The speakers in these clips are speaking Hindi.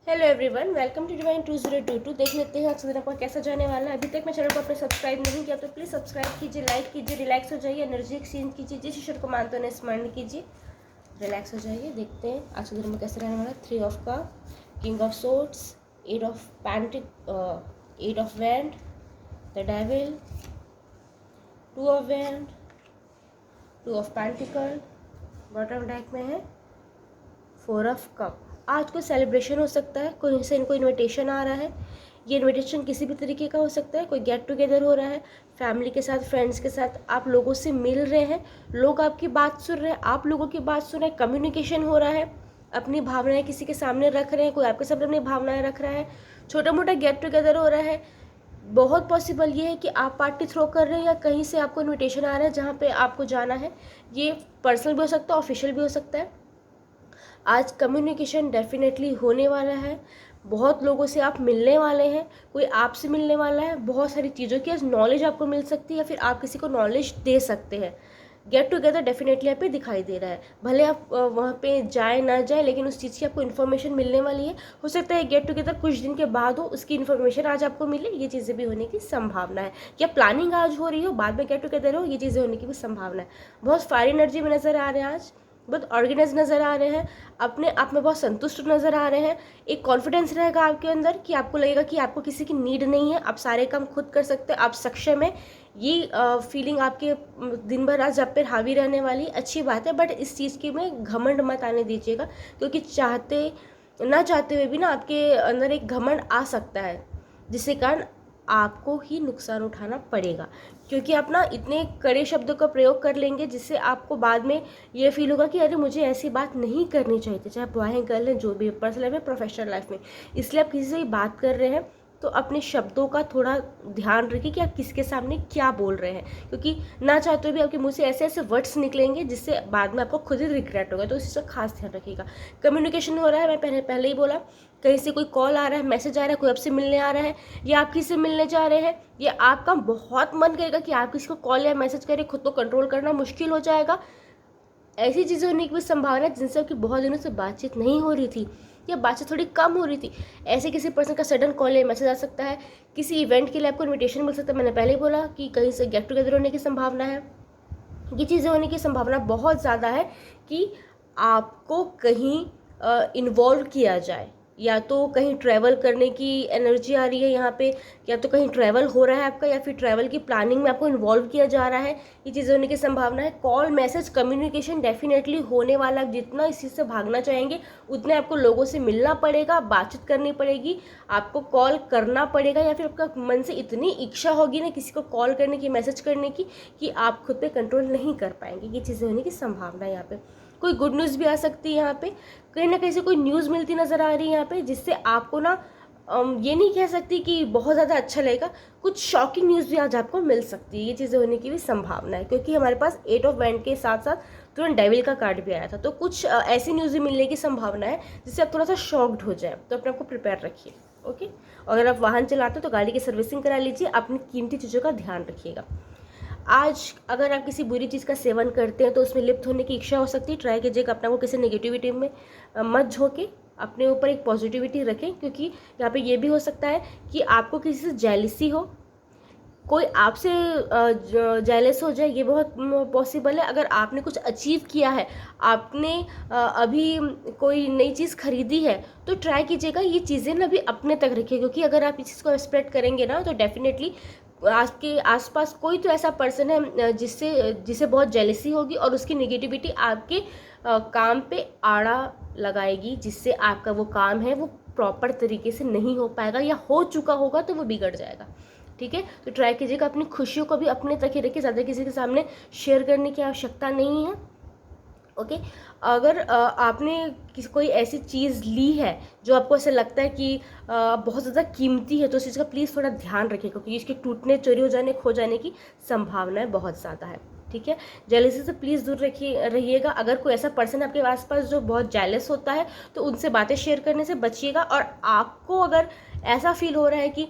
Hello everyone, welcome to divine 2022। देख लेते हैं आज का दिन आपका कैसा जाने वाला है। अभी तक मैं चैनल को अपने सब्सक्राइब नहीं किया तो प्लीज़ सब्सक्राइब कीजिए, लाइक कीजिए, रिलैक्स हो जाइए, एनर्जी एक्सचेंज कीजिए, जिस ईश्वर को मानते हैं स्मरण कीजिए, रिलैक्स हो जाइए। देखते हैं आज के दिन में कैसे रहने वाला है। 3 of cup, king of swords, 8 of pentacle, 8 of wand, the devil, 2 of wand, 2 of pentacle, bottom deck में है 4 ऑफ कप। आज कोई सेलिब्रेशन हो सकता है, कोई से इनको इनविटेशन आ रहा है। ये इनविटेशन किसी भी तरीके का हो सकता है। कोई गेट टुगेदर हो रहा है फैमिली के साथ, फ्रेंड्स के साथ, आप लोगों से मिल रहे हैं, लोग आपकी बात सुन रहे हैं, आप लोगों की बात सुन रहे हैं, कम्युनिकेशन हो रहा है, अपनी भावनाएं किसी के सामने रख रहे हैं, कोई आपके सामने अपनी भावनाएं रख रहा है, छोटा मोटा गेट टुगेदर हो रहा है। बहुत पॉसिबल ये है कि आप पार्टी थ्रो कर रहे हैं या कहीं से आपको इन्विटेशन आ रहा है जहाँ पे आपको जाना है। ये पर्सनल भी हो सकता है, ऑफिशियल भी हो सकता है। आज कम्युनिकेशन डेफिनेटली होने वाला है। बहुत लोगों से आप मिलने वाले हैं, कोई आपसे मिलने वाला है, बहुत सारी चीज़ों की आज नॉलेज आपको मिल सकती है या फिर आप किसी को नॉलेज दे सकते हैं। गेट टुगेदर डेफिनेटली यहाँ पे दिखाई दे रहा है। भले आप वहाँ पे जाए ना जाए, लेकिन उस चीज़ की आपको इन्फॉर्मेशन मिलने वाली है। हो सकता है गेट टुगेदर कुछ दिन के बाद हो, उसकी इन्फॉर्मेशन आज आपको मिले, ये चीज़ें भी होने की संभावना है। या प्लानिंग आज हो रही हो, बाद में गेट टुगेदर हो, ये चीज़ें होने की भी संभावना है। बहुत फायर एनर्जी में नज़र आ रहे हैं आज, बहुत ऑर्गेनाइज नज़र आ रहे हैं, अपने आप में बहुत संतुष्ट नज़र आ रहे हैं। एक कॉन्फिडेंस रहेगा आपके अंदर कि आपको लगेगा कि आपको किसी की नीड नहीं है, आप सारे काम खुद कर सकते हैं, आप सक्षम है। ये फीलिंग आपके दिन भर आज आप पे हावी रहने वाली अच्छी बात है। बट इस चीज़ की में घमंड मत आने दीजिएगा, क्योंकि चाहते ना चाहते हुए भी ना आपके अंदर एक घमंड आ सकता है, जिसके कारण आपको ही नुकसान उठाना पड़ेगा। क्योंकि आप ना इतने कड़े शब्दों का प्रयोग कर लेंगे जिससे आपको बाद में ये फील होगा कि अरे मुझे ऐसी बात नहीं करनी चाहिए थी, चाहे बॉय हैं गर्ल हैं, जो भी पर्सनल लाइफ में, प्रोफेशनल लाइफ में। इसलिए आप किसी से बात कर रहे हैं तो अपने शब्दों का थोड़ा ध्यान रखिए कि आप किसके सामने क्या बोल रहे हैं, क्योंकि ना चाहते हुए भी आपके मुंह से ऐसे ऐसे वर्ड्स निकलेंगे जिससे बाद में आपको खुद ही रिग्रेट होगा। तो इस चीज़ का खास ध्यान रखिएगा। कम्युनिकेशन हो रहा है, मैं पहले ही बोला, कहीं से कोई कॉल आ रहा है, मैसेज आ रहा है, कोई आपसे मिलने आ रहा है या आप किसी से मिलने जा रहे हैं, या आपका बहुत मन करेगा कि आप किसी को कॉल या मैसेज करें, खुद को कंट्रोल करना मुश्किल हो जाएगा। ऐसी चीज़ें होने की भी संभावना है जिनसे आपकी बहुत दिनों से बातचीत नहीं हो रही थी या बातचीत थोड़ी कम हो रही थी। ऐसे किसी पर्सन का सडन कॉल या मैसेज आ सकता है, किसी इवेंट के लिए आपको इन्विटेशन मिल सकता है। मैंने पहले ही बोला कि कहीं से गेट टुगेदर होने की संभावना है। ये चीज़ें होने की संभावना बहुत ज़्यादा है कि आपको कहीं इन्वॉल्व किया जाए, या तो कहीं ट्रैवल करने की एनर्जी आ रही है यहाँ पे, या तो कहीं ट्रैवल हो रहा है आपका, या फिर ट्रैवल की प्लानिंग में आपको इन्वॉल्व किया जा रहा है। ये चीज़ें होने की संभावना है। कॉल मैसेज कम्युनिकेशन डेफिनेटली होने वाला। जितना इस चीज़ से भागना चाहेंगे उतने आपको लोगों से मिलना पड़ेगा, बातचीत करनी पड़ेगी, आपको कॉल करना पड़ेगा, या फिर आपका मन से इतनी इच्छा होगी ना किसी को कॉल करने की, मैसेज करने की, कि आप खुद पे कंट्रोल नहीं कर पाएंगे। ये चीज़ें होने की संभावना है यहाँ पे। कोई गुड न्यूज़ भी आ सकती है यहाँ पे, कहीं ना कहीं से कोई न्यूज़ मिलती नज़र आ रही है यहाँ पे, जिससे आपको ना ये नहीं कह सकती कि बहुत ज़्यादा अच्छा लगेगा, कुछ शॉकिंग न्यूज़ भी आज आपको मिल सकती है। ये चीज़ें होने की भी संभावना है, क्योंकि हमारे पास 8 ऑफ वैंड के साथ साथ तुरंत डेविल का कार्ड भी आया था। तो कुछ ऐसी न्यूज़ भी मिलने की संभावना है जिससे आप थोड़ा सा शॉक्ड हो जाए। तो अपने आप को प्रिपेयर रखिए। ओके, अगर आप वाहन चलाते हो तो गाड़ी की सर्विसिंग करा लीजिए, अपनी कीमती चीज़ों का ध्यान रखिएगा। आज अगर आप किसी बुरी चीज़ का सेवन करते हैं तो उसमें लिप्त होने की इच्छा हो सकती है। ट्राई कीजिएगा अपना को किसी नेगेटिविटी में मत झोंके, अपने ऊपर एक पॉजिटिविटी रखें, क्योंकि यहाँ पे ये भी हो सकता है कि आपको किसी से जेलिसी हो, कोई आपसे जेलस हो जाए, ये बहुत पॉसिबल है। अगर आपने कुछ अचीव किया है, आपने अभी कोई नई चीज़ खरीदी है, तो ट्राई कीजिएगा ये चीज़ें ना भी अपने तक रखिए, क्योंकि अगर आप इस चीज़ को स्प्रेड करेंगे ना तो डेफिनेटली आपके आसपास कोई तो ऐसा पर्सन है जिससे जिसे बहुत जेलसी होगी और उसकी नेगेटिविटी आपके काम पे आड़ा लगाएगी, जिससे आपका वो काम है वो प्रॉपर तरीके से नहीं हो पाएगा, या हो चुका होगा तो वो बिगड़ जाएगा। ठीक है, तो ट्राई कीजिएगा अपनी खुशियों को भी अपने तक ही रखिए, ज़्यादा किसी के सामने शेयर करने की आवश्यकता नहीं है। ओके, अगर आपने कोई ऐसी चीज़ ली है जो आपको ऐसा लगता है कि बहुत ज़्यादा कीमती है, तो उस चीज़ का प्लीज़ थोड़ा ध्यान रखिए, क्योंकि इसके टूटने, चोरी हो जाने, खो जाने की संभावनाएं बहुत ज़्यादा है। ठीक है, जेलसी से प्लीज़ दूर रहिएगा। अगर कोई ऐसा पर्सन आपके आसपास जो बहुत जेलस होता है तो उनसे बातें शेयर करने से बचिएगा। और आपको अगर ऐसा फील हो रहा है कि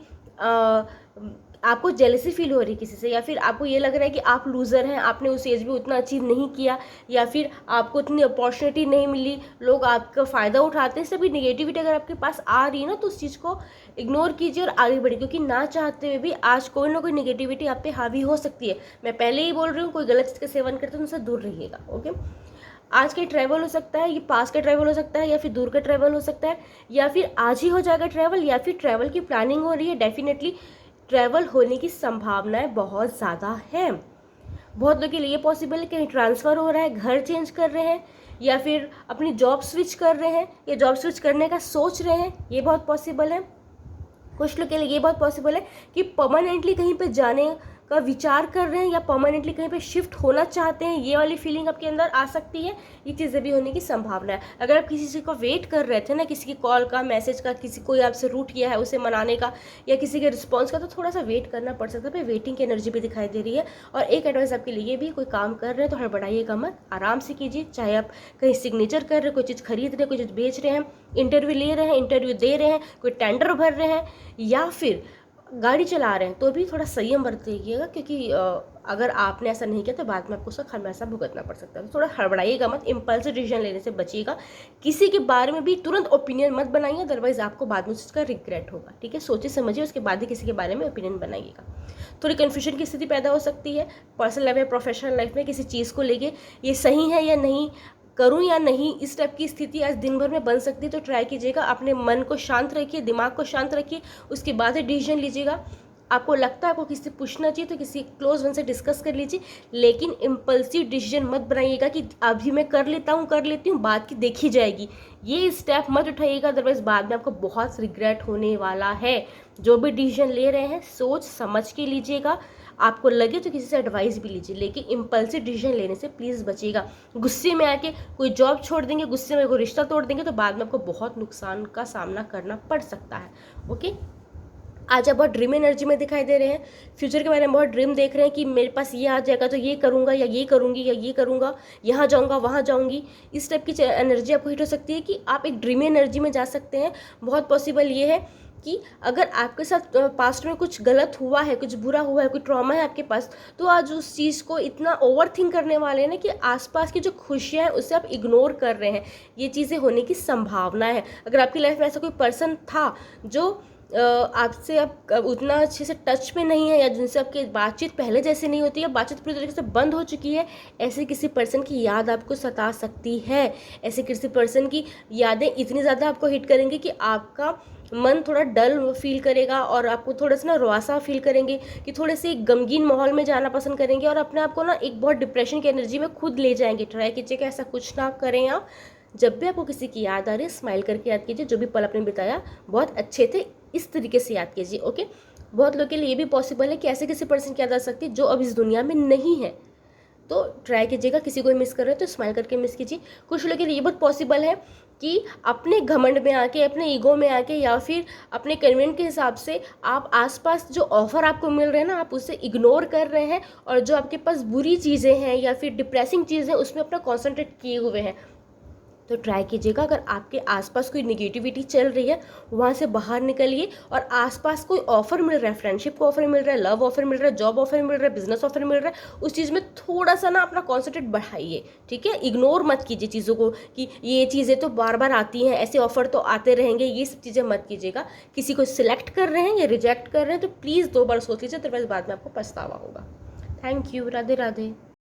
आपको जेलसी फील हो रही है किसी से, या फिर आपको ये लग रहा है कि आप लूज़र हैं, आपने उस एज में उतना अचीव नहीं किया, या फिर आपको उतनी अपॉर्चुनिटी नहीं मिली, लोग आपका फ़ायदा उठाते हैं, सभी नेगेटिविटी अगर आपके पास आ रही है ना, तो उस चीज़ को इग्नोर कीजिए और आगे बढ़िए, क्योंकि ना चाहते हुए भी आज कोई ना कोई नेगेटिविटी आप पे हावी हो सकती है। मैं पहले ही बोल रही हूँ, कोई गलत चीज़ का सेवन करते हैं उनसे दूर रहिएगा। ओके, आज का ट्रैवल हो सकता है, ये पास का ट्रैवल हो सकता है, या फिर दूर का ट्रैवल हो सकता है, या फिर आज ही हो जाएगा ट्रैवल, या फिर ट्रैवल की प्लानिंग हो रही है। डेफिनेटली ट्रैवल होने की संभावनाएं बहुत ज़्यादा है। बहुत लोगों के लिए पॉसिबल है कहीं ट्रांसफ़र हो रहा है, घर चेंज कर रहे हैं, या फिर अपनी जॉब स्विच कर रहे हैं, या जॉब स्विच करने का सोच रहे हैं, ये बहुत पॉसिबल है। कुछ लोग के लिए ये बहुत पॉसिबल है कि परमानेंटली कहीं पे जाने का विचार कर रहे हैं, या परमानेंटली कहीं पे शिफ्ट होना चाहते हैं, ये वाली फीलिंग आपके अंदर आ सकती है। ये चीज़ें भी होने की संभावना है। अगर आप किसी चीज़ को वेट कर रहे थे ना, किसी की कॉल का, मैसेज का, किसी कोई आपसे रूट किया है उसे मनाने का, या किसी के रिस्पॉन्स का, तो थोड़ा सा वेट करना पड़ सकता है। भाई वेटिंग की एनर्जी भी दिखाई दे रही है। और एक एडवाइस आपके लिए भी, कोई काम कर रहे हैं तो हड़बड़ाइएगा मत, आराम से कीजिए। चाहे आप कहीं सिग्नेचर कर रहे हैं, कोई चीज़ खरीद रहे हैं, कोई चीज़ बेच रहे हैं, इंटरव्यू ले रहे हैं, इंटरव्यू दे रहे हैं, कोई टेंडर भर रहे हैं, या फिर गाड़ी चला रहे हैं, तो भी थोड़ा संयम बरतिएगा, क्योंकि अगर आपने ऐसा नहीं किया तो बाद में आपको उसका खामियाजा भुगतना पड़ सकता है। तो थोड़ा हड़बड़ाइएगा मत, इम्पल्सिव डिसीजन लेने से बचिएगा। किसी के बारे में भी तुरंत ओपिनियन मत बनाइए, अदरवाइज आपको बाद में उसका रिग्रेट होगा। ठीक है, सोचिए समझिए, उसके बाद ही किसी के बारे में ओपिनियन बनाइएगा। थोड़ी कन्फ्यूजन की स्थिति पैदा हो सकती है पर्सनल लाइफ में, प्रोफेशनल लाइफ में, किसी चीज़ को लेके ये सही है या नहीं, करूं या नहीं, इस टाइप की स्थिति आज दिन भर में बन सकती है। तो ट्राई कीजिएगा, अपने मन को शांत रखिए, दिमाग को शांत रखिए, उसके बाद ही डिसीजन लीजिएगा। आपको लगता है आपको किसी से पूछना चाहिए तो किसी क्लोज वन से डिस्कस कर लीजिए, लेकिन इम्पल्सिव डिसीजन मत बनाइएगा कि अभी मैं कर लेता हूँ, कर लेती हूँ, बाद की देखी जाएगी। ये स्टेप मत उठाइएगा, अदरवाइज बाद में आपको बहुत रिग्रेट होने वाला है। जो भी डिसीजन ले रहे हैं सोच समझ के लीजिएगा। आपको लगे तो किसी से एडवाइस भी लीजिए, लेकिन इम्पल्सिव डिसीजन लेने से प्लीज़ बचिएगा। गुस्से में आके कोई जॉब छोड़ देंगे, गुस्से में कोई रिश्ता तोड़ देंगे, तो बाद में आपको बहुत नुकसान का सामना करना पड़ सकता है। ओके, आज आप बहुत ड्रीम एनर्जी में दिखाई दे रहे हैं, फ्यूचर के बारे में बहुत ड्रीम देख रहे हैं कि मेरे पास ये आ जाएगा तो ये करूँगा, या ये करूँगी, या ये करूँगा, यहाँ जाऊँगा, वहाँ जाऊँगी। इस टाइप की एनर्जी आपको हिट हो सकती है कि आप एक ड्रीम एनर्जी में जा सकते हैं। बहुत पॉसिबल ये है कि अगर आपके साथ पास्ट में कुछ गलत हुआ है, कुछ बुरा हुआ है, कोई ट्रॉमा है आपके पास, तो आज उस चीज़ को इतना ओवर थिंक करने वाले हैं ना कि आसपास की जो खुशियाँ हैं उसे आप इग्नोर कर रहे हैं। ये चीज़ें होने की संभावना है। अगर आपकी लाइफ में ऐसा कोई पर्सन था जो आपसे अब उतना अच्छे से टच में नहीं है, या जिनसे आपकी बातचीत पहले जैसे नहीं होती है, बातचीत पूरी तरीके से बंद हो चुकी है, ऐसे किसी पर्सन की याद आपको सता सकती है। ऐसे किसी पर्सन की यादें इतनी ज़्यादा आपको हिट करेंगी कि आपका मन थोड़ा डल फील करेगा, और आपको थोड़ा सा ना रुआसा फील करेंगे, कि थोड़े से गमगीन माहौल में जाना पसंद करेंगे, और अपने आप को ना एक बहुत डिप्रेशन की एनर्जी में खुद ले जाएंगे। ट्राई कीजिएगा ऐसा कुछ ना करें आप। जब भी आपको किसी की याद आ रही है, स्माइल करके याद कीजिए। जो भी पल आपने बिताया बहुत अच्छे थे, इस तरीके से याद कीजिए। ओके, बहुत लोगों के लिए ये भी पॉसिबल है कि ऐसे किसी पर्सन की याद आ सकती है जो अब इस दुनिया में नहीं है, तो ट्राई कीजिएगा। किसी को मिस कर रहे हो तो स्माइल करके मिस कीजिए। कुछ लोगों के लिए ये बहुत पॉसिबल है कि अपने घमंड में आके, अपने ईगो में आके, या फिर अपने कन्वीनियंट के हिसाब से आप आसपास जो ऑफर आपको मिल रहे हैं ना, आप उसे इग्नोर कर रहे हैं, और जो आपके पास बुरी चीज़ें हैं या फिर डिप्रेसिंग चीज़ें हैं उसमें अपना कॉन्सेंट्रेट किए हुए हैं। तो ट्राई कीजिएगा, अगर आपके आसपास कोई नेगेटिविटी चल रही है वहाँ से बाहर निकलिए, और आसपास कोई ऑफर मिल रहा है, फ्रेंडशिप का ऑफर मिल रहा है, लव ऑफर मिल रहा है, जॉब ऑफर मिल रहा है, बिजनेस ऑफर मिल रहा है, उस चीज़ में थोड़ा सा ना अपना कॉन्सेंट्रेट बढ़ाइए। ठीक है, इग्नोर मत कीजिए चीज़ों को कि ये चीज़ें तो बार बार आती हैं, ऐसे ऑफर तो आते रहेंगे, ये सब चीज़ें मत कीजिएगा। किसी को सिलेक्ट कर रहे हैं या रिजेक्ट कर रहे हैं तो प्लीज़ 2 बार सोच लीजिए, अदरवाइज बाद में आपको पछतावा होगा। Thank you. राधे राधे।